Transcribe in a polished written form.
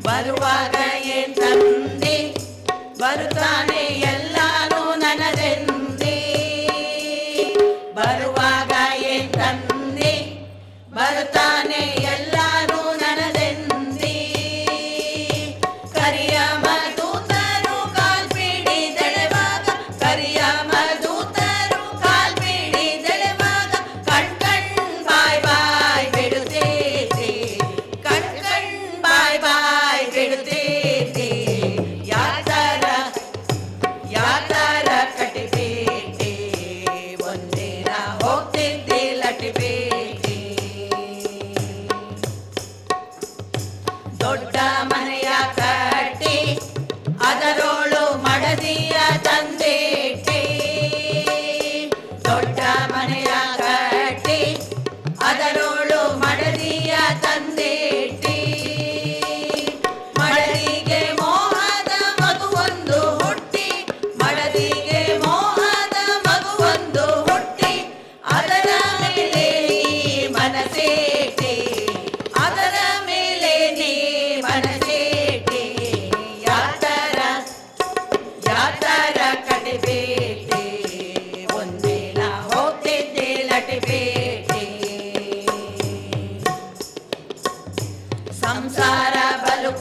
ಬರುವಾಗ ಏನ್ ತಂದೆ ಬರುತ್ತಾನೆ ಎಲ್ಲಾನು ನನದೆಂದೆ ಬರುವಾಗ ಏನ್ ತಂದೆ ಬರುತ್ತಾನೆ ಎಲ್ಲಾನು ನನದೆಂದೆ ಕರಿಯ ಮಧುತರು ಕಾಲ್ಪಿಡಿದೆಳೆವಾಗ ಕರಿಯ ಮಧುತರು ಕಾಲ್ಪಿಡಿದೆಳೆವಾಗ ಕಣ್ ಬಾಯ್ ಬಾಯ್ ಬಿಡುತ್ತೇನೆ ಕಣ್ ಬಾಯ್ ಬಾಯ್ ಬಿಡುತ್ತೇನೆ ಯಾತರ ಕಟಿಬೇಟೆ ಒಂದಿನ ಹೋಗ್ತಿದ್ದೆ ಲಟಿಬೇಟೆ ದೊಡ್ಡ ಮನೆಯ ಕಟ್ಟಿ ಅದರೋಳು ಮಡದಿಯ ತಂದೇಟೆ ದೊಡ್ಡ ಮನೆಯ ಕಟ್ಟಿ ಅದರೋಳು ಮಡದಿಯ ತಂದೇಟೆ ಮಡದಿಗೆ ಮೋಹದ ಮಗುವೊಂದು ಹುಟ್ಟಿ ಮಡದಿಗೆ ಮೋಹದ ಮಗುವೊಂದು ಹುಟ್ಟಿ ಅದರ ಮೇಲೆ ಮನಸೇಟೆ ಅದರ ಮೇಲೆ ನೀ ಮನಸೇಟೆ ಯಾತರ ಕಟಿಬೇಟೆ ಒಂದಿನ ಹೋಗ್ತಿದ್ದೆ ಲಟಿಬೇಟೆ ಸಂಸಾರ ಬಲು